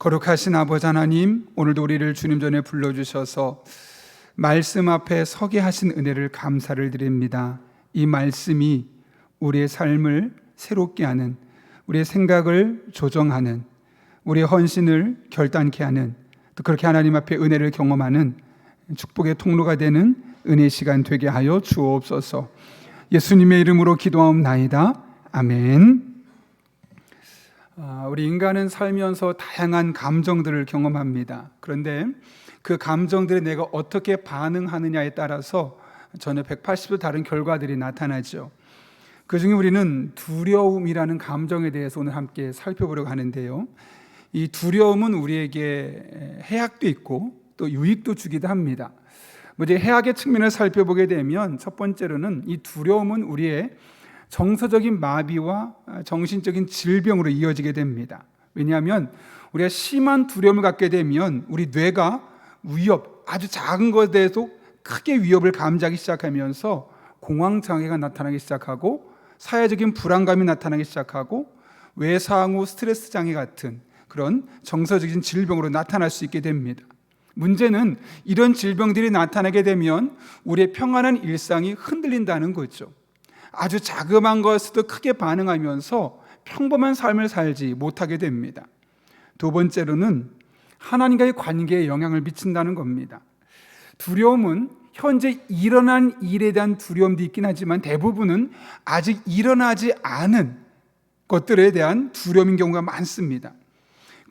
거룩하신 아버지 하나님, 오늘도 우리를 주님 전에 불러주셔서 말씀 앞에 서게 하신 은혜를 감사를 드립니다. 이 말씀이 우리의 삶을 새롭게 하는, 우리의 생각을 조정하는, 우리의 헌신을 결단케 하는, 또 그렇게 하나님 앞에 은혜를 경험하는 축복의 통로가 되는 은혜 시간 되게 하여 주옵소서. 예수님의 이름으로 기도하옵나이다. 아멘. 우리 인간은 살면서 다양한 감정들을 경험합니다. 그런데 그 감정들에 내가 어떻게 반응하느냐에 따라서 전혀 180도 다른 결과들이 나타나죠. 그중에 우리는 두려움이라는 감정에 대해서 오늘 함께 살펴보려고 하는데요. 이 두려움은 우리에게 해악도 있고 또 유익도 주기도 합니다. 먼저 해악의 측면을 살펴보게 되면 첫 번째로는 이 두려움은 우리의 정서적인 마비와 정신적인 질병으로 이어지게 됩니다. 왜냐하면 우리가 심한 두려움을 갖게 되면 우리 뇌가 위협, 아주 작은 것에 대해서 크게 위협을 감지하기 시작하면서 공황장애가 나타나기 시작하고 사회적인 불안감이 나타나기 시작하고 외상 후 스트레스 장애 같은 그런 정서적인 질병으로 나타날 수 있게 됩니다. 문제는 이런 질병들이 나타나게 되면 우리의 평안한 일상이 흔들린다는 거죠. 아주 자그마한 것에도 크게 반응하면서 평범한 삶을 살지 못하게 됩니다. 두 번째로는 하나님과의 관계에 영향을 미친다는 겁니다. 두려움은 현재 일어난 일에 대한 두려움도 있긴 하지만 대부분은 아직 일어나지 않은 것들에 대한 두려움인 경우가 많습니다.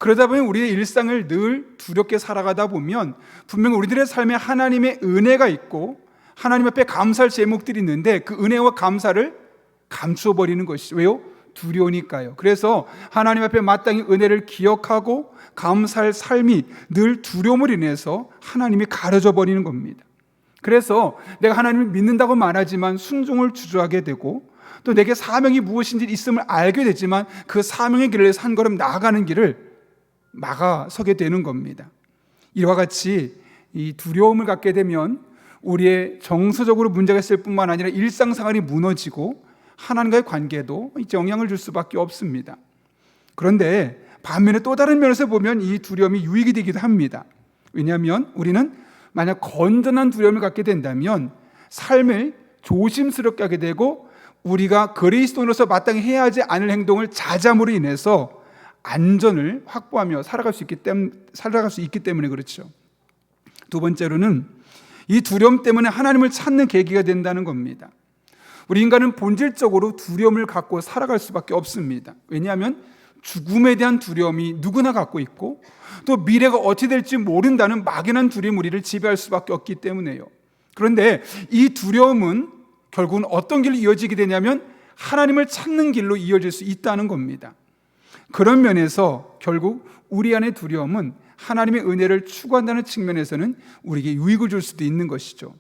그러다 보면 우리의 일상을 늘 두렵게 살아가다 보면 분명 우리들의 삶에 하나님의 은혜가 있고 하나님 앞에 감사할 제목들이 있는데 그 은혜와 감사를 감추어버리는 것이죠. 왜요? 두려우니까요. 그래서 하나님 앞에 마땅히 은혜를 기억하고 감사할 삶이 늘 두려움을 인해서 하나님이 가려져 버리는 겁니다. 그래서 내가 하나님을 믿는다고 말하지만 순종을 주저하게 되고 또 내게 사명이 무엇인지 있음을 알게 되지만 그 사명의 길을 위해서 한 걸음 나아가는 길을 막아서게 되는 겁니다. 이와 같이 이 두려움을 갖게 되면 우리의 정서적으로 문제가 있을 뿐만 아니라 일상생활이 무너지고 하나님과의 관계도 이제 영향을 줄 수밖에 없습니다. 그런데 반면에 또 다른 면에서 보면 이 두려움이 유익이 되기도 합니다. 왜냐하면 우리는 만약 건전한 두려움을 갖게 된다면 삶을 조심스럽게 하게 되고 우리가 그리스도인으로서 마땅히 해야 하지 않을 행동을 자제함으로 인해서 안전을 확보하며 살아갈 수 있기 때문에 그렇죠. 두 번째로는 이 두려움 때문에 하나님을 찾는 계기가 된다는 겁니다. 우리 인간은 본질적으로 두려움을 갖고 살아갈 수밖에 없습니다. 왜냐하면 죽음에 대한 두려움이 누구나 갖고 있고 또 미래가 어떻게 될지 모른다는 막연한 두려움이 우리를 지배할 수밖에 없기 때문에요. 그런데 이 두려움은 결국은 어떤 길로 이어지게 되냐면 하나님을 찾는 길로 이어질 수 있다는 겁니다. 그런 면에서 결국 우리 안의 두려움은 하나님의 은혜를 추구한다는 측면에서는 우리에게 유익을 줄 수도 있는 것이죠.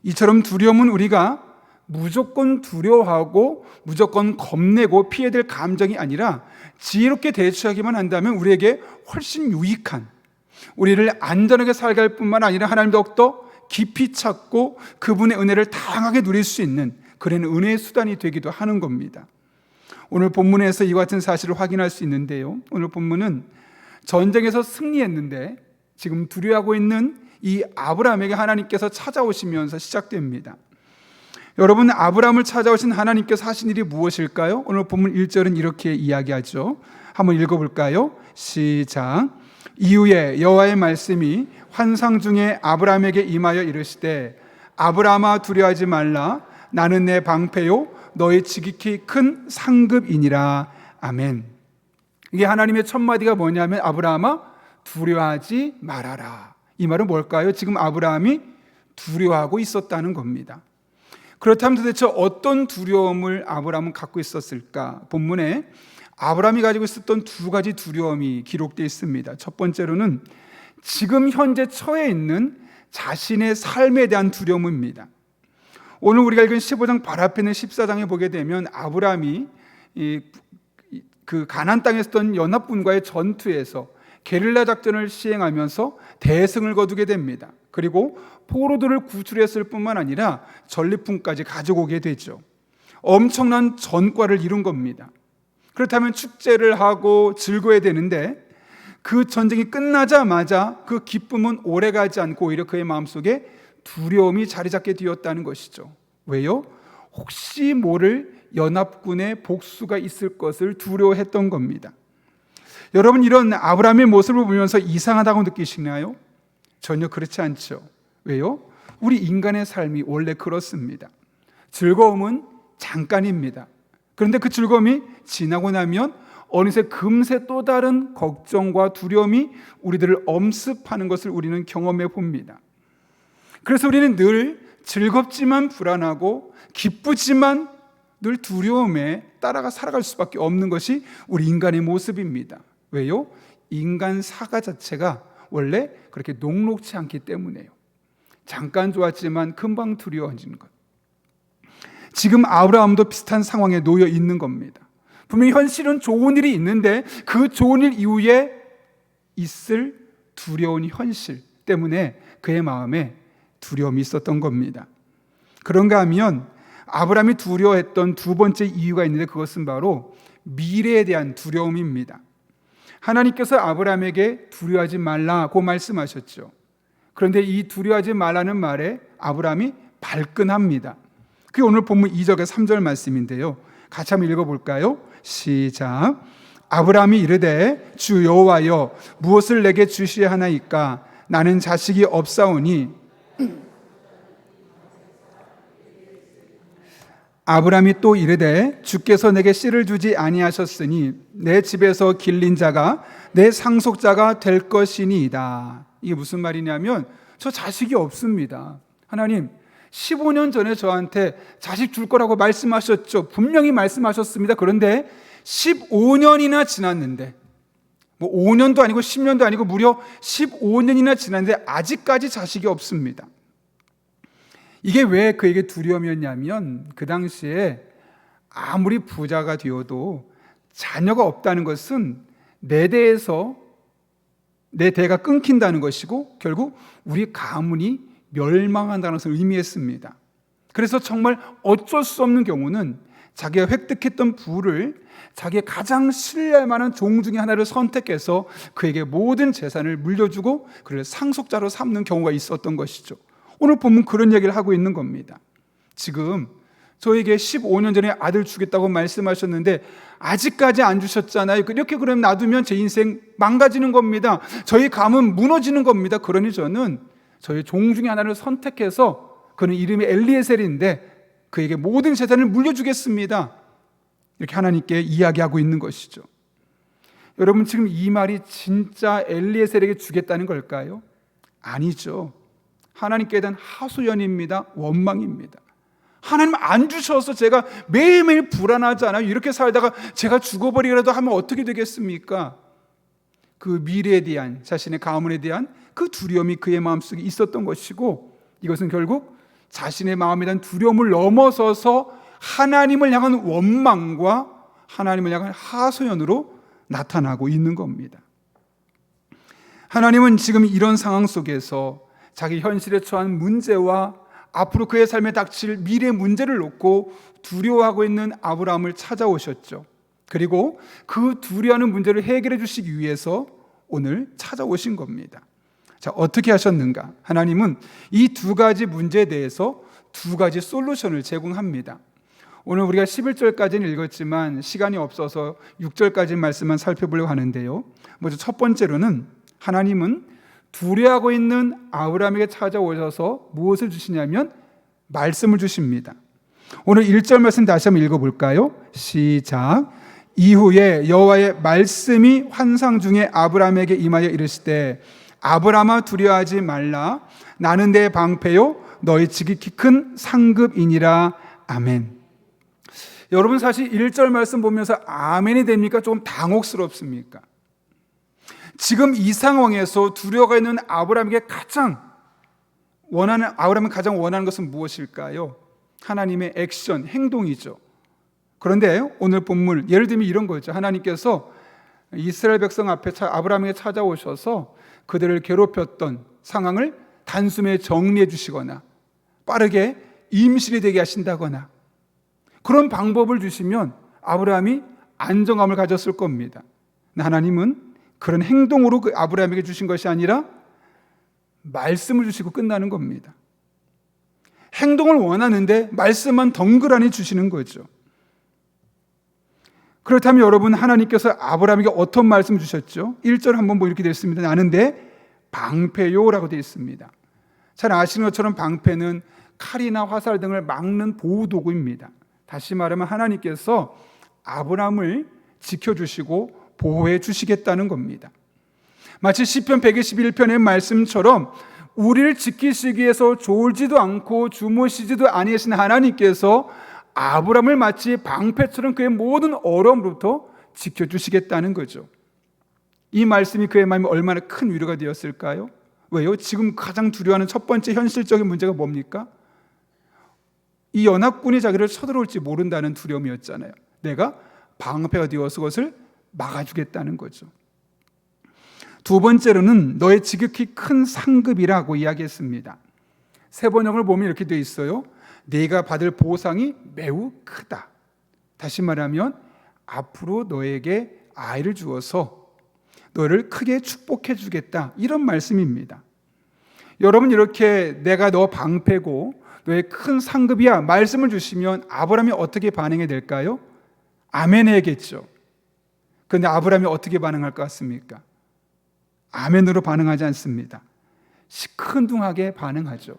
이처럼 두려움은 우리가 무조건 두려워하고 무조건 겁내고 피해야 될 감정이 아니라 지혜롭게 대처하기만 한다면 우리에게 훨씬 유익한, 우리를 안전하게 살게 할 뿐만 아니라 하나님 더욱더 깊이 찾고 그분의 은혜를 다양하게 누릴 수 있는 그런 은혜의 수단이 되기도 하는 겁니다. 오늘 본문에서 이와 같은 사실을 확인할 수 있는데요. 오늘 본문은 전쟁에서 승리했는데 지금 두려워하고 있는 이 아브라함에게 하나님께서 찾아오시면서 시작됩니다. 여러분, 아브라함을 찾아오신 하나님께서 하신 일이 무엇일까요? 오늘 본문 1절은 이렇게 이야기하죠. 한번 읽어볼까요? 시작. 이후에 여호와의 말씀이 환상 중에 아브라함에게 임하여 이르시되 아브라함아 두려워하지 말라. 나는 내 방패요 너의 지극히 큰 상급이니라. 아멘. 이게 하나님의 첫 마디가 뭐냐면 아브라함아 두려워하지 말아라. 이 말은 뭘까요? 지금 아브라함이 두려워하고 있었다는 겁니다. 그렇다면 도대체 어떤 두려움을 아브라함은 갖고 있었을까? 본문에 아브라함이 가지고 있었던 두 가지 두려움이 기록되어 있습니다. 첫 번째로는 지금 현재 처해 있는 자신의 삶에 대한 두려움입니다. 오늘 우리가 읽은 15장 바로 앞에 있는 14장에 보게 되면 아브라함이 그 가나안 땅에 있었던 연합군과의 전투에서 게릴라 작전을 시행하면서 대승을 거두게 됩니다. 그리고 포로들을 구출했을 뿐만 아니라 전리품까지 가지고 오게 되죠. 엄청난 전과를 이룬 겁니다. 그렇다면 축제를 하고 즐거워야 되는데 그 전쟁이 끝나자마자 그 기쁨은 오래가지 않고 오히려 그의 마음속에 두려움이 자리 잡게 되었다는 것이죠. 왜요? 혹시 모를 연합군의 복수가 있을 것을 두려워했던 겁니다. 여러분, 이런 아브라함의 모습을 보면서 이상하다고 느끼시나요? 전혀 그렇지 않죠. 왜요? 우리 인간의 삶이 원래 그렇습니다. 즐거움은 잠깐입니다. 그런데 그 즐거움이 지나고 나면 어느새 금세 또 다른 걱정과 두려움이 우리들을 엄습하는 것을 우리는 경험해 봅니다. 그래서 우리는 늘 즐겁지만 불안하고 기쁘지만 늘 두려움에 따라가 살아갈 수밖에 없는 것이 우리 인간의 모습입니다. 왜요? 인간 사가 자체가 원래 그렇게 녹록지 않기 때문에요. 잠깐 좋았지만 금방 두려워지는 것. 지금 아브라함도 비슷한 상황에 놓여 있는 겁니다. 분명히 현실은 좋은 일이 있는데 그 좋은 일 이후에 있을 두려운 현실 때문에 그의 마음에 두려움이 있었던 겁니다. 그런가 하면 아브라함이 두려워했던 두 번째 이유가 있는데 그것은 바로 미래에 대한 두려움입니다. 하나님께서 아브라함에게 두려워하지 말라고 말씀하셨죠. 그런데 이 두려워하지 말라는 말에 아브라함이 발끈합니다. 그게 오늘 본문 2절과 3절 말씀인데요. 같이 한번 읽어볼까요? 시작. 아브라함이 이르되 주 여호와여 무엇을 내게 주시야 하나이까? 나는 자식이 없사오니. 아브라함이 또 이르되 주께서 내게 씨를 주지 아니하셨으니 내 집에서 길린 자가 내 상속자가 될 것이니이다. 이게 무슨 말이냐면 저 자식이 없습니다. 하나님 15년 전에 저한테 자식 줄 거라고 말씀하셨죠. 분명히 말씀하셨습니다. 그런데 15년이나 지났는데 5년도 아니고 10년도 아니고 무려 15년이나 지났는데 아직까지 자식이 없습니다. 이게 왜 그에게 두려움이었냐면 그 당시에 아무리 부자가 되어도 자녀가 없다는 것은 내 대에서 내 대가 끊긴다는 것이고 결국 우리 가문이 멸망한다는 것을 의미했습니다. 그래서 정말 어쩔 수 없는 경우는 자기가 획득했던 부를 자기의 가장 신뢰할 만한 종 중에 하나를 선택해서 그에게 모든 재산을 물려주고 그를 상속자로 삼는 경우가 있었던 것이죠. 오늘 보면 그런 얘기를 하고 있는 겁니다. 지금 저에게 15년 전에 아들 주겠다고 말씀하셨는데 아직까지 안 주셨잖아요. 이렇게 그러면 놔두면 제 인생 망가지는 겁니다. 저희 가문 무너지는 겁니다. 그러니 저는 저희 종 중에 하나를 선택해서 그는 이름이 엘리에셀인데 그에게 모든 재산을 물려주겠습니다. 이렇게 하나님께 이야기하고 있는 것이죠. 여러분 지금 이 말이 진짜 엘리에셀에게 주겠다는 걸까요? 아니죠. 하나님께 대한 하소연입니다. 원망입니다. 하나님 안 주셔서 제가 매일매일 불안하잖아요. 이렇게 살다가 제가 죽어버리라도 하면 어떻게 되겠습니까? 그 미래에 대한 자신의 가문에 대한 그 두려움이 그의 마음속에 있었던 것이고 이것은 결국 자신의 마음에 대한 두려움을 넘어서서 하나님을 향한 원망과 하나님을 향한 하소연으로 나타나고 있는 겁니다. 하나님은 지금 이런 상황 속에서 자기 현실에 처한 문제와 앞으로 그의 삶에 닥칠 미래 문제를 놓고 두려워하고 있는 아브라함을 찾아오셨죠. 그리고 그 두려워하는 문제를 해결해 주시기 위해서 오늘 찾아오신 겁니다. 자, 어떻게 하셨는가? 하나님은 이 두 가지 문제에 대해서 두 가지 솔루션을 제공합니다. 오늘 우리가 11절까지는 읽었지만 시간이 없어서 6절까지 말씀만 살펴보려고 하는데요. 먼저 첫 번째로는 하나님은 두려워하고 있는 아브라함에게 찾아오셔서 무엇을 주시냐면 말씀을 주십니다. 오늘 1절 말씀 다시 한번 읽어볼까요? 시작. 이후에 여호와의 말씀이 환상 중에 아브라함에게 임하여 이르시되 아브라함아 두려워하지 말라. 나는 내 방패요 너희 지극히 큰 상급이니라. 아멘. 여러분 사실 1절 말씀 보면서 아멘이 됩니까? 조금 당혹스럽습니까? 지금 이 상황에서 두려워가 있는 아브라함이 가장 원하는 것은 무엇일까요? 하나님의 액션, 행동이죠. 그런데 오늘 본문 예를 들면 이런 거죠. 하나님께서 이스라엘 백성 앞에 아브라함에게 찾아오셔서 그들을 괴롭혔던 상황을 단숨에 정리해 주시거나 빠르게 임신이 되게 하신다거나 그런 방법을 주시면 아브라함이 안정감을 가졌을 겁니다. 하나님은 그런 행동으로 그 아브라함에게 주신 것이 아니라 말씀을 주시고 끝나는 겁니다. 행동을 원하는데 말씀만 덩그러니 주시는 거죠. 그렇다면 여러분, 하나님께서 아브라함에게 어떤 말씀을 주셨죠? 1절 한번 이렇게 되어 있습니다. 나는 내 방패요라고 되어 있습니다. 잘 아시는 것처럼 방패는 칼이나 화살 등을 막는 보호도구입니다. 다시 말하면 하나님께서 아브라함을 지켜주시고 보호해 주시겠다는 겁니다. 마치 시편 121편의 말씀처럼 우리를 지키시기 위해서 졸지도 않고 주무시지도 아니하신 하나님께서 아브라함을 마치 방패처럼 그의 모든 어려움으로부터 지켜주시겠다는 거죠. 이 말씀이 그의 마음에 얼마나 큰 위로가 되었을까요? 왜요? 지금 가장 두려워하는 첫 번째 현실적인 문제가 뭡니까? 이 연합군이 자기를 쳐들어올지 모른다는 두려움이었잖아요. 내가 방패가 되어서 그것을 막아주겠다는 거죠. 두 번째로는 너의 지극히 큰 상급이라고 이야기했습니다. 세 번역을 보면 이렇게 되어 있어요. 네가 받을 보상이 매우 크다. 다시 말하면 앞으로 너에게 아이를 주어서 너를 크게 축복해 주겠다, 이런 말씀입니다. 여러분, 이렇게 내가 너 방패고 너의 큰 상급이야 말씀을 주시면 아브라함이 어떻게 반응이 될까요? 아멘 해야겠죠. 그런데 아브라함이 어떻게 반응할 것 같습니까? 아멘으로 반응하지 않습니다. 시큰둥하게 반응하죠.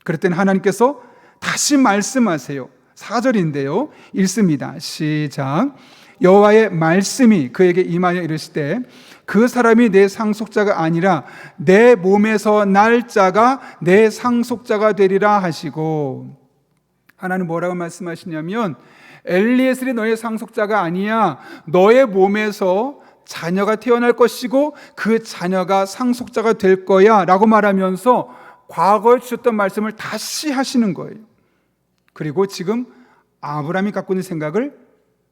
그럴 때는 하나님께서 다시 말씀하세요. 4절인데요 읽습니다. 시작. 여호와의 말씀이 그에게 임하여 이르시되 그 사람이 내 상속자가 아니라 내 몸에서 날 자가 내 상속자가 되리라 하시고, 하나님 뭐라고 말씀하시냐면 엘리에셀이 너의 상속자가 아니야. 너의 몸에서 자녀가 태어날 것이고 그 자녀가 상속자가 될 거야 라고 말하면서 과거에 주셨던 말씀을 다시 하시는 거예요. 그리고 지금 아브라함이 갖고 있는 생각을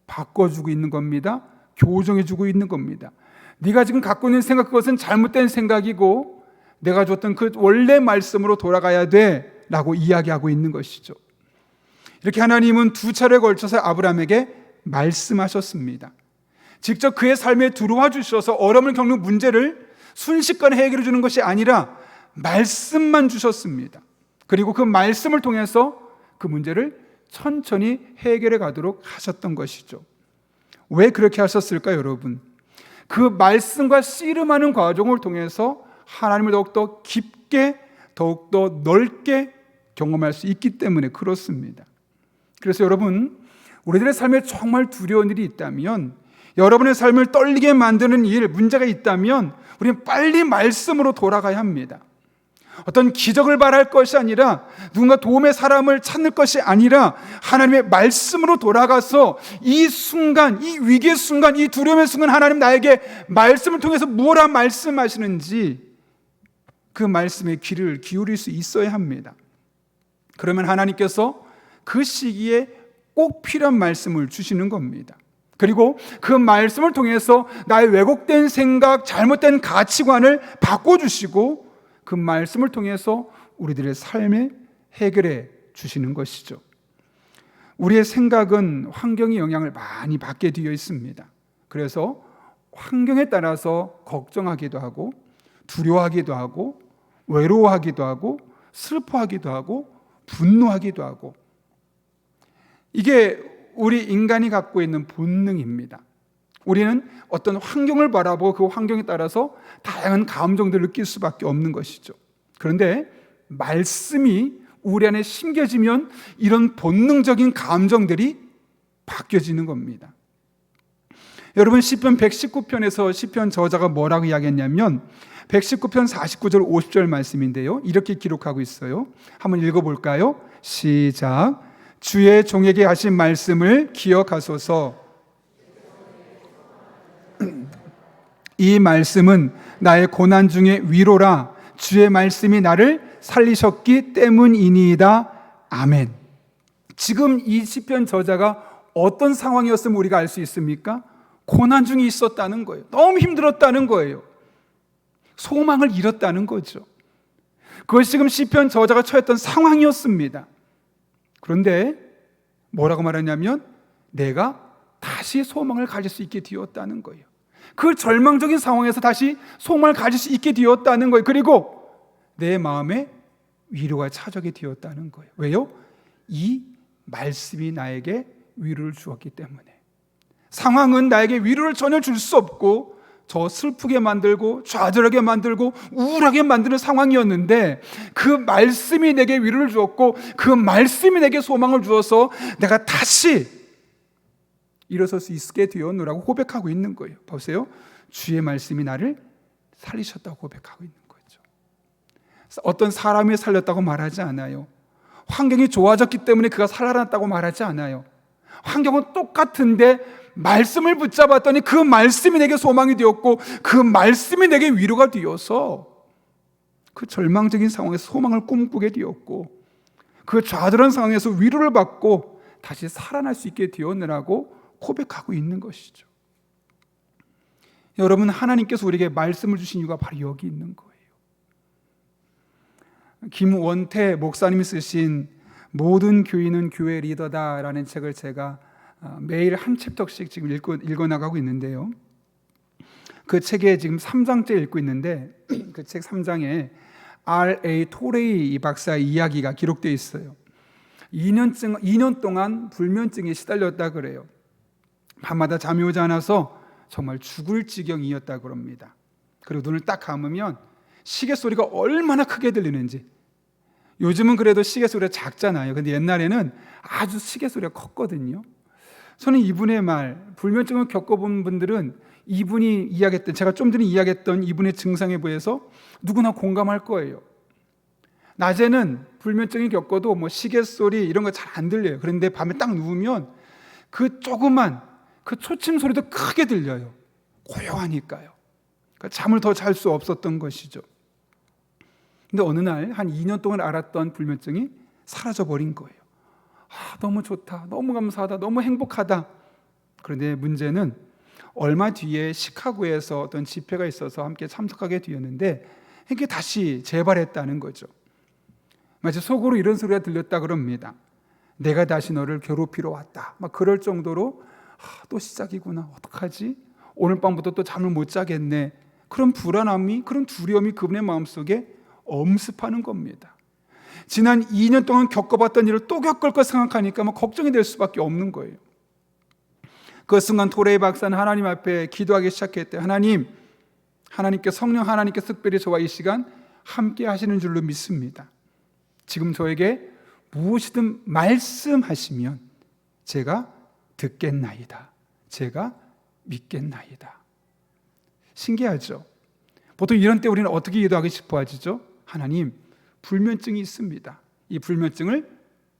바꿔주고 있는 겁니다. 교정해주고 있는 겁니다. 네가 지금 갖고 있는 생각, 그것은 잘못된 생각이고 내가 줬던 그 원래 말씀으로 돌아가야 돼 라고 이야기하고 있는 것이죠. 이렇게 하나님은 두 차례에 걸쳐서 아브라함에게 말씀하셨습니다. 직접 그의 삶에 들어와 주셔서 어려움을 겪는 문제를 순식간에 해결해 주는 것이 아니라 말씀만 주셨습니다. 그리고 그 말씀을 통해서 그 문제를 천천히 해결해 가도록 하셨던 것이죠. 왜 그렇게 하셨을까요, 여러분? 그 말씀과 씨름하는 과정을 통해서 하나님을 더욱더 깊게, 더욱더 넓게 경험할 수 있기 때문에 그렇습니다. 그래서 여러분, 우리들의 삶에 정말 두려운 일이 있다면, 여러분의 삶을 떨리게 만드는 일, 문제가 있다면 우리는 빨리 말씀으로 돌아가야 합니다. 어떤 기적을 바랄 것이 아니라, 누군가 도움의 사람을 찾는 것이 아니라 하나님의 말씀으로 돌아가서 이 순간, 이 위기의 순간, 이 두려움의 순간 하나님 나에게 말씀을 통해서 무엇라 말씀하시는지 그 말씀에 귀를 기울일 수 있어야 합니다. 그러면 하나님께서 그 시기에 꼭 필요한 말씀을 주시는 겁니다. 그리고 그 말씀을 통해서 나의 왜곡된 생각, 잘못된 가치관을 바꿔주시고 그 말씀을 통해서 우리들의 삶에 해결해 주시는 것이죠. 우리의 생각은 환경의 영향을 많이 받게 되어 있습니다. 그래서 환경에 따라서 걱정하기도 하고 두려워하기도 하고 외로워하기도 하고 슬퍼하기도 하고 분노하기도 하고, 이게 우리 인간이 갖고 있는 본능입니다. 우리는 어떤 환경을 바라보고 그 환경에 따라서 다양한 감정들을 느낄 수밖에 없는 것이죠. 그런데 말씀이 우리 안에 심겨지면 이런 본능적인 감정들이 바뀌어지는 겁니다. 여러분, 시편 119편에서 시편 저자가 뭐라고 이야기했냐면 119편 49절 50절 말씀인데요, 이렇게 기록하고 있어요. 한번 읽어볼까요? 시작. 주의 종에게 하신 말씀을 기억하소서. 이 말씀은 나의 고난 중에 위로라. 주의 말씀이 나를 살리셨기 때문이니이다. 아멘. 지금 이 시편 저자가 어떤 상황이었으면 우리가 알 수 있습니까? 고난 중에 있었다는 거예요. 너무 힘들었다는 거예요. 소망을 잃었다는 거죠. 그것이 지금 시편 저자가 처했던 상황이었습니다. 그런데 뭐라고 말하냐면 내가 다시 소망을 가질 수 있게 되었다는 거예요. 그 절망적인 상황에서 다시 소망을 가질 수 있게 되었다는 거예요. 그리고 내 마음에 위로가 찾아오게 되었다는 거예요. 왜요? 이 말씀이 나에게 위로를 주었기 때문에. 상황은 나에게 위로를 전혀 줄 수 없고 저 슬프게 만들고 좌절하게 만들고 우울하게 만드는 상황이었는데, 그 말씀이 내게 위로를 주었고 그 말씀이 내게 소망을 주어서 내가 다시 일어설 수 있게 되었노라고 고백하고 있는 거예요. 보세요. 주의 말씀이 나를 살리셨다고 고백하고 있는 거죠. 어떤 사람이 살렸다고 말하지 않아요. 환경이 좋아졌기 때문에 그가 살아났다고 말하지 않아요. 환경은 똑같은데 말씀을 붙잡았더니 그 말씀이 내게 소망이 되었고 그 말씀이 내게 위로가 되어서 그 절망적인 상황에서 소망을 꿈꾸게 되었고 그 좌절한 상황에서 위로를 받고 다시 살아날 수 있게 되었느라고 고백하고 있는 것이죠. 여러분, 하나님께서 우리에게 말씀을 주신 이유가 바로 여기 있는 거예요. 김원태 목사님이 쓰신 모든 교인은 교회 리더다라는 책을 제가 매일 한 챕터씩 지금 읽어 나가고 있는데요. 그 책에 지금 3장째 읽고 있는데 그 책 3장에 R.A. 토레이 박사의 이야기가 기록되어 있어요. 2년 동안 불면증에 시달렸다 그래요. 밤마다 잠이 오지 않아서 정말 죽을 지경이었다 그럽니다. 그리고 눈을 딱 감으면 시계 소리가 얼마나 크게 들리는지. 요즘은 그래도 시계 소리가 작잖아요. 근데 옛날에는 아주 시계 소리가 컸거든요. 저는 이분의 말, 불면증을 겪어본 분들은 이분이 이야기했던, 제가 좀 전에 이야기했던 이분의 증상에 비해서 누구나 공감할 거예요. 낮에는 불면증이 겪어도 뭐 시계 소리 이런 거 잘 안 들려요. 그런데 밤에 딱 누우면 그 조그만 그 초침 소리도 크게 들려요. 고요하니까요. 그러니까 잠을 더 잘 수 없었던 것이죠. 근데 어느 날 한 2년 동안 앓았던 불면증이 사라져 버린 거예요. 너무 좋다, 너무 감사하다, 너무 행복하다. 그런데 문제는 얼마 뒤에 시카고에서 어떤 집회가 있어서 함께 참석하게 되었는데 이게 다시 재발했다는 거죠. 마치 속으로 이런 소리가 들렸다 그럽니다. 내가 다시 너를 괴롭히러 왔다. 막 그럴 정도로 또 시작이구나. 어떡하지? 오늘 밤부터 또 잠을 못 자겠네. 그런 불안함이, 그런 두려움이 그분의 마음속에 엄습하는 겁니다. 지난 2년 동안 겪어봤던 일을 또 겪을 것 생각하니까 막 걱정이 될 수밖에 없는 거예요. 그 순간 토레이 박사는 하나님 앞에 기도하기 시작했대요. 하나님께 성령 하나님께서 특별히 저와 이 시간 함께 하시는 줄로 믿습니다. 지금 저에게 무엇이든 말씀하시면 제가 듣겠나이다. 제가 믿겠나이다. 신기하죠? 보통 이런 때 우리는 어떻게 기도하기 싶어 하시죠? 하나님, 불면증이 있습니다. 이 불면증을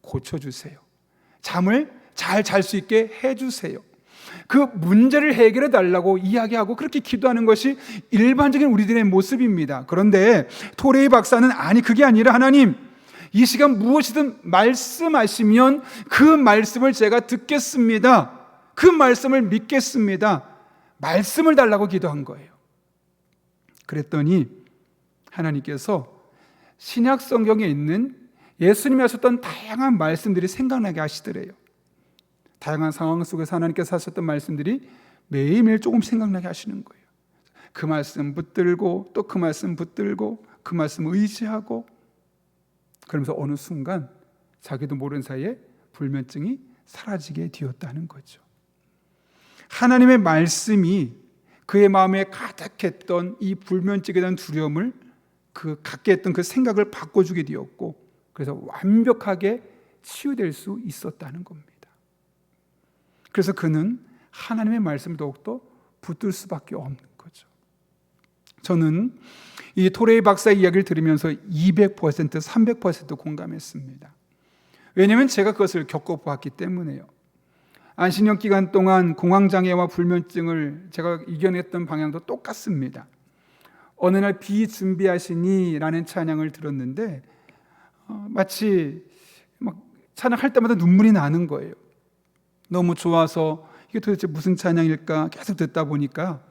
고쳐주세요. 잠을 잘 잘 수 있게 해주세요. 그 문제를 해결해 달라고 이야기하고 그렇게 기도하는 것이 일반적인 우리들의 모습입니다. 그런데 토레이 박사는 그게 아니라 하나님, 이 시간 무엇이든 말씀하시면 그 말씀을 제가 듣겠습니다. 그 말씀을 믿겠습니다. 말씀을 달라고 기도한 거예요. 그랬더니 하나님께서 신약 성경에 있는 예수님이 하셨던 다양한 말씀들이 생각나게 하시더래요. 다양한 상황 속에서 하나님께서 하셨던 말씀들이 매일매일 조금씩 생각나게 하시는 거예요. 그 말씀 붙들고 또 그 말씀 붙들고 그 말씀 의지하고, 그러면서 어느 순간 자기도 모르는 사이에 불면증이 사라지게 되었다는 거죠. 하나님의 말씀이 그의 마음에 가득했던 이 불면증에 대한 두려움을 갖게 했던 그 생각을 바꿔주게 되었고, 그래서 완벽하게 치유될 수 있었다는 겁니다. 그래서 그는 하나님의 말씀을 더욱더 붙들 수밖에 없는 거죠. 저는 이 토레이 박사의 이야기를 들으면서 200%, 300% 공감했습니다. 왜냐하면 제가 그것을 겪어보았기 때문에요. 안신형 기간 동안 공황장애와 불면증을 제가 이겨냈던 방향도 똑같습니다. 어느 날 비준비하시니 라는 찬양을 들었는데 마치 막 찬양할 때마다 눈물이 나는 거예요. 너무 좋아서 이게 도대체 무슨 찬양일까 계속 듣다 보니까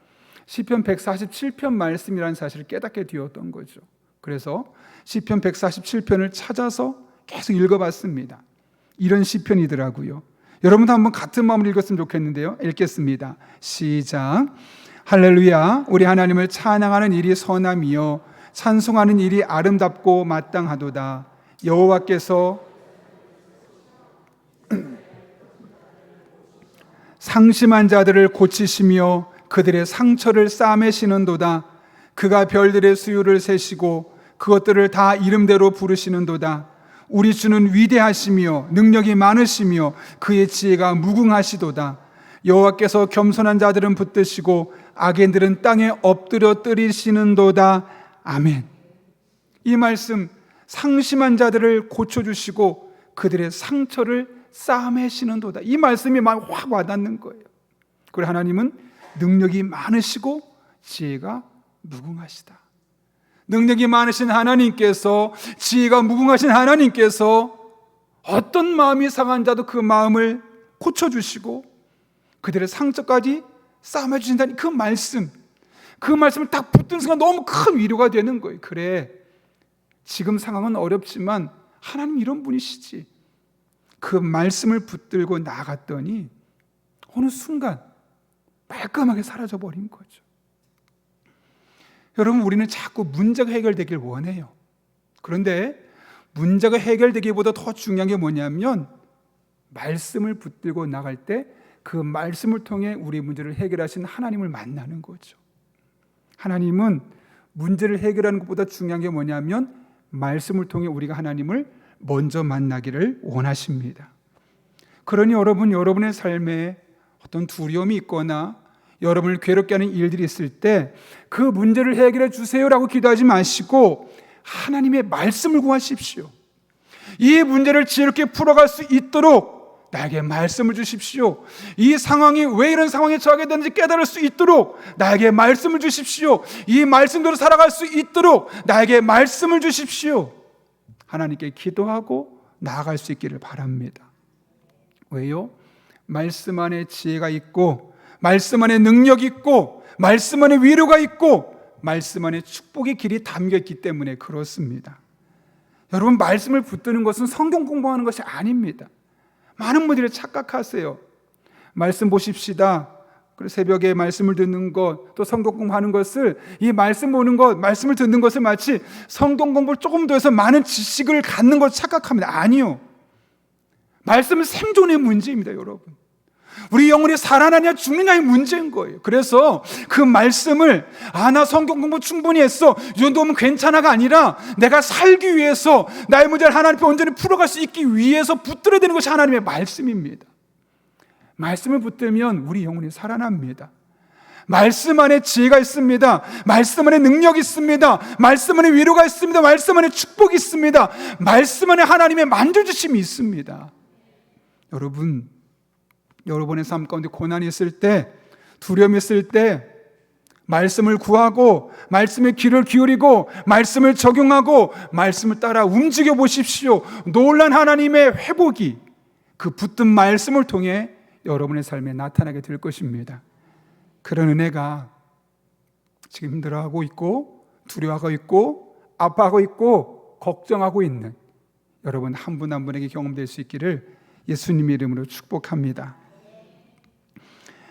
시편 147편 말씀이라는 사실을 깨닫게 되었던 거죠. 그래서 시편 147편을 찾아서 계속 읽어봤습니다. 이런 시편이더라고요. 여러분도 한번 같은 마음으로 읽었으면 좋겠는데요. 읽겠습니다. 시작. 할렐루야. 우리 하나님을 찬양하는 일이 선함이요 찬송하는 일이 아름답고 마땅하도다. 여호와께서 상심한 자들을 고치시며 그들의 상처를 싸매시는도다. 그가 별들의 수유를 세시고 그것들을 다 이름대로 부르시는도다. 우리 주는 위대하시며 능력이 많으시며 그의 지혜가 무궁하시도다. 여호와께서 겸손한 자들은 붙드시고 악인들은 땅에 엎드려 뜨리시는도다. 아멘. 이 말씀, 상심한 자들을 고쳐주시고 그들의 상처를 싸매시는도다. 이 말씀이 막 확 와닿는 거예요. 그리고 하나님은 능력이 많으시고 지혜가 무궁하시다. 능력이 많으신 하나님께서, 지혜가 무궁하신 하나님께서 어떤 마음이 상한 자도 그 마음을 고쳐주시고 그들의 상처까지 싸매주신다는 그 말씀을 딱 붙든 순간 너무 큰 위로가 되는 거예요. 그래, 지금 상황은 어렵지만 하나님 이런 분이시지. 그 말씀을 붙들고 나갔더니 어느 순간 말끔하게 사라져버린 거죠. 여러분, 우리는 자꾸 문제가 해결되길 원해요. 그런데 문제가 해결되기보다 더 중요한 게 뭐냐면 말씀을 붙들고 나갈 때 그 말씀을 통해 우리 문제를 해결하신 하나님을 만나는 거죠. 하나님은 문제를 해결하는 것보다 중요한 게 뭐냐면 말씀을 통해 우리가 하나님을 먼저 만나기를 원하십니다. 그러니 여러분의 삶에 어떤 두려움이 있거나 여러분을 괴롭게 하는 일들이 있을 때 그 문제를 해결해 주세요라고 기도하지 마시고 하나님의 말씀을 구하십시오. 이 문제를 지혜롭게 풀어갈 수 있도록 나에게 말씀을 주십시오. 이 상황이 왜 이런 상황에 처하게 되는지 깨달을 수 있도록 나에게 말씀을 주십시오. 이 말씀대로 살아갈 수 있도록 나에게 말씀을 주십시오. 하나님께 기도하고 나아갈 수 있기를 바랍니다. 왜요? 말씀 안에 지혜가 있고 말씀 안에 능력이 있고 말씀 안에 위로가 있고 말씀 안에 축복의 길이 담겨있기 때문에 그렇습니다. 여러분, 말씀을 붙드는 것은 성경 공부하는 것이 아닙니다. 많은 분들이 착각하세요. 말씀 보십시다. 그리고 새벽에 말씀을 듣는 것, 또 성경 공부하는 것을, 이 말씀 보는 것, 말씀을 듣는 것을 마치 성경 공부를 조금 더 해서 많은 지식을 갖는 것 착각합니다. 아니요. 말씀은 생존의 문제입니다, 여러분. 우리 영혼이 살아나냐 죽느냐의 문제인 거예요. 그래서 그 말씀을 나 성경 공부 충분히 했어, 이 정도면 괜찮아가 아니라 내가 살기 위해서 나의 문제를 하나님 앞에 온전히 풀어갈 수 있기 위해서 붙들어야 되는 것이 하나님의 말씀입니다. 말씀을 붙들면 우리 영혼이 살아납니다. 말씀 안에 지혜가 있습니다. 말씀 안에 능력이 있습니다. 말씀 안에 위로가 있습니다. 말씀 안에 축복이 있습니다. 말씀 안에 하나님의 만져주심이 있습니다. 여러분의 삶 가운데 고난이 있을 때, 두려움이 있을 때 말씀을 구하고 말씀의 귀를 기울이고 말씀을 적용하고 말씀을 따라 움직여 보십시오. 놀란 하나님의 회복이 그 붙든 말씀을 통해 여러분의 삶에 나타나게 될 것입니다. 그런 은혜가 지금 힘들어하고 있고 두려워하고 있고 아파하고 있고 걱정하고 있는 여러분 한 분 한 분에게 경험될 수 있기를 예수님의 이름으로 축복합니다.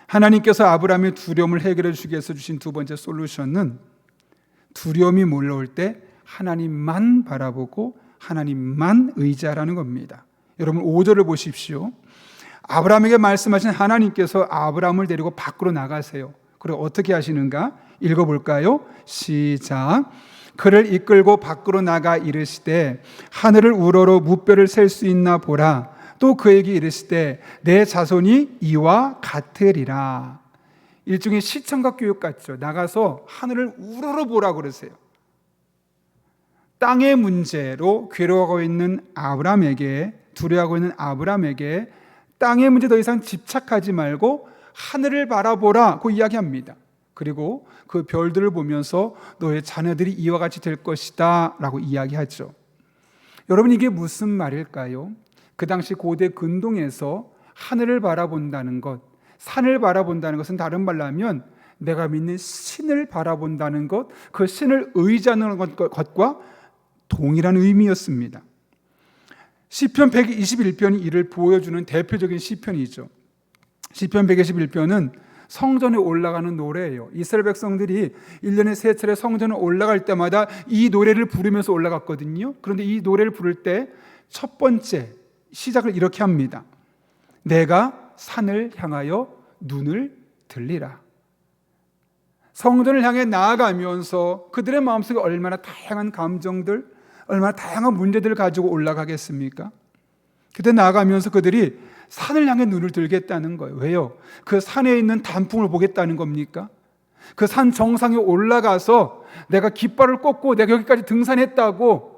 하나님께서 아브라함의 두려움을 해결해 주기 위해서 주신 두 번째 솔루션은 두려움이 몰려올 때 하나님만 바라보고 하나님만 의지하라는 겁니다. 여러분 5절을 보십시오. 아브라함에게 말씀하신 하나님께서 아브라함을 데리고 밖으로 나가세요. 그리고 어떻게 하시는가? 읽어볼까요? 시작. 그를 이끌고 밖으로 나가 이르시되 하늘을 우러러 무뼈를 셀 수 있나 보라. 또 그에게 이르시되 내 자손이 이와 같으리라. 일종의 시청각 교육 같죠. 나가서 하늘을 우러러 보라 그러세요. 땅의 문제로 괴로워하고 있는 아브라함에게, 두려워하고 있는 아브라함에게 땅의 문제 더 이상 집착하지 말고 하늘을 바라보라고 이야기합니다. 그리고 그 별들을 보면서 너의 자녀들이 이와 같이 될 것이다 라고 이야기하죠. 여러분, 이게 무슨 말일까요? 그 당시 고대 근동에서 하늘을 바라본다는 것, 산을 바라본다는 것은 다른 말로 하면 내가 믿는 신을 바라본다는 것, 그 신을 의지하는 것과 동일한 의미였습니다. 시편 121편이 이를 보여주는 대표적인 시편이죠. 시편 121편은 성전에 올라가는 노래예요. 이스라엘 백성들이 1년에 3차례 성전에 올라갈 때마다 이 노래를 부르면서 올라갔거든요. 그런데 이 노래를 부를 때 첫 번째 시작을 이렇게 합니다. 내가 산을 향하여 눈을 들리라. 성전을 향해 나아가면서 그들의 마음속에 얼마나 다양한 감정들, 얼마나 다양한 문제들을 가지고 올라가겠습니까? 그때 나아가면서 그들이 산을 향해 눈을 들겠다는 거예요. 왜요? 그 산에 있는 단풍을 보겠다는 겁니까? 그 산 정상에 올라가서 내가 깃발을 꽂고 내가 여기까지 등산했다고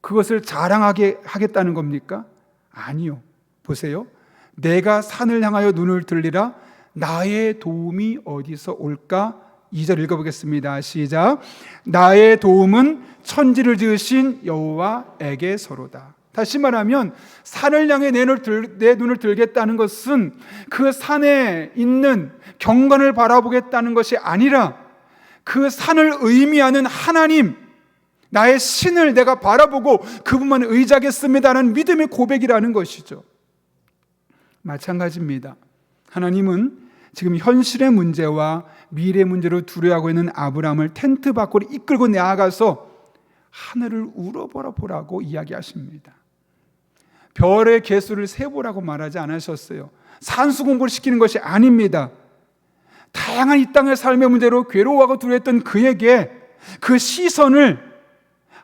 그것을 자랑하게 하겠다는 겁니까? 아니요. 보세요. 내가 산을 향하여 눈을 들리라. 나의 도움이 어디서 올까? 2절 읽어보겠습니다. 시작. 나의 도움은 천지를 지으신 여호와에게서로다. 다시 말하면 산을 향해 내 눈을 들겠다는 것은 그 산에 있는 경관을 바라보겠다는 것이 아니라 그 산을 의미하는 하나님, 나의 신을 내가 바라보고 그분만 의지하겠습니다라는 믿음의 고백이라는 것이죠. 마찬가지입니다. 하나님은 지금 현실의 문제와 미래의 문제로 두려워하고 있는 아브라함을 텐트 밖으로 이끌고 나아가서 하늘을 우러보라고 이야기하십니다. 별의 개수를 세보라고 말하지 않으셨어요. 산수 공부를 시키는 것이 아닙니다. 다양한 이 땅의 삶의 문제로 괴로워하고 두려워했던 그에게 그 시선을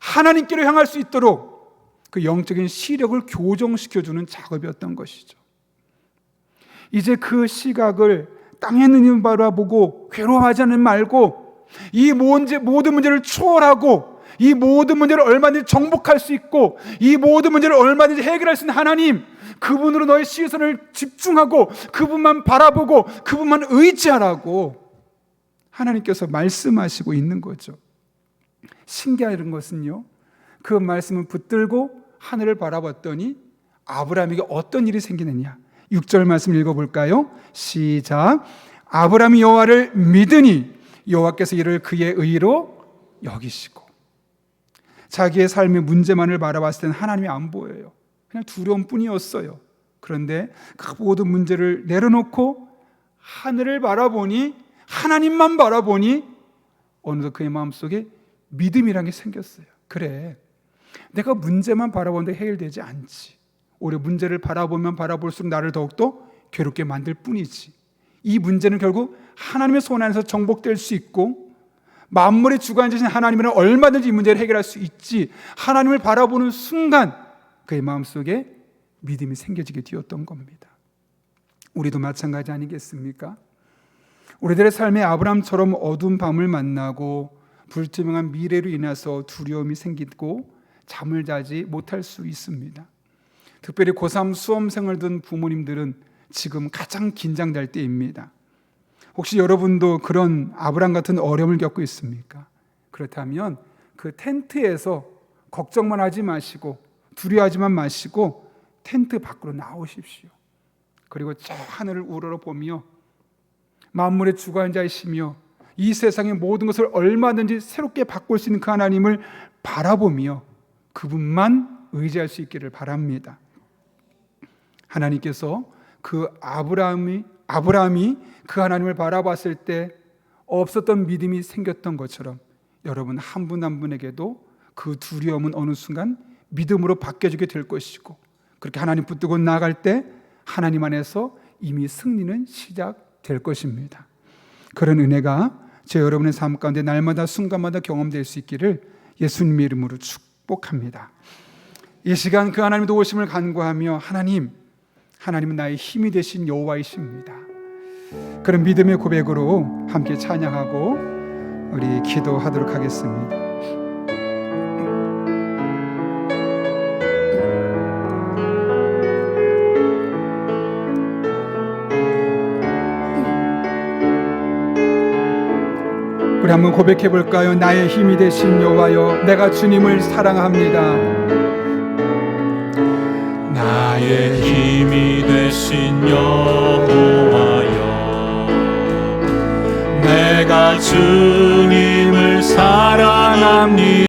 하나님께로 향할 수 있도록 그 영적인 시력을 교정시켜주는 작업이었던 것이죠. 이제 그 시각을 땅에 있는 힘을 바라보고 괴로워하지 말고 이 모든 문제를 초월하고 이 모든 문제를 얼마든지 정복할 수 있고 이 모든 문제를 얼마든지 해결할 수 있는 하나님, 그분으로 너의 시선을 집중하고 그분만 바라보고 그분만 의지하라고 하나님께서 말씀하시고 있는 거죠. 신기한 것은요, 그 말씀을 붙들고 하늘을 바라봤더니 아브라함에게 어떤 일이 생기느냐. 6절 말씀 읽어볼까요? 시작. 아브라함이 여호와를 믿으니 여호와께서 이를 그의 의로 여기시고. 자기의 삶의 문제만을 바라봤을 때는 하나님이 안 보여요. 그냥 두려움뿐이었어요. 그런데 그 모든 문제를 내려놓고 하늘을 바라보니, 하나님만 바라보니 어느덧 그의 마음속에 믿음이라는 게 생겼어요. 그래, 내가 문제만 바라보는데 해결되지 않지. 오히려 문제를 바라보면 바라볼수록 나를 더욱더 괴롭게 만들 뿐이지. 이 문제는 결국 하나님의 손 안에서 정복될 수 있고 만물의 주관자신 하나님은 얼마든지 이 문제를 해결할 수 있지. 하나님을 바라보는 순간 그의 마음속에 믿음이 생겨지게 되었던 겁니다. 우리도 마찬가지 아니겠습니까? 우리들의 삶에 아브라함처럼 어두운 밤을 만나고 불투명한 미래로 인해서 두려움이 생기고 잠을 자지 못할 수 있습니다. 특별히 고3 수험생을 둔 부모님들은 지금 가장 긴장될 때입니다. 혹시 여러분도 그런 아브라함 같은 어려움을 겪고 있습니까? 그렇다면 그 텐트에서 걱정만 하지 마시고 두려워하지만 마시고 텐트 밖으로 나오십시오. 그리고 저 하늘을 우러러보며 만물의 주관자이시며 이 세상의 모든 것을 얼마든지 새롭게 바꿀 수 있는 그 하나님을 바라보며 그분만 의지할 수 있기를 바랍니다. 하나님께서 그 아브라함이 그 하나님을 바라봤을 때 없었던 믿음이 생겼던 것처럼 여러분 한 분 한 분에게도 그 두려움은 어느 순간 믿음으로 바뀌어지게 될 것이고, 그렇게 하나님 붙들고 나아갈 때 하나님 안에서 이미 승리는 시작될 것입니다. 그런 은혜가 제 여러분의 삶 가운데 날마다 순간마다 경험될 수 있기를 예수님의 이름으로 축복합니다. 이 시간 그 하나님의 도우심을 간구하며 하나님은 나의 힘이 되신 여호와이십니다. 그런 믿음의 고백으로 함께 찬양하고 우리 기도하도록 하겠습니다. 우리 한번 고백해 볼까요? 나의 힘이 되신 여호와여, 내가 주님을 사랑합니다. 나의 힘이 되신 여호와여, 내가 주님을 사랑합니다.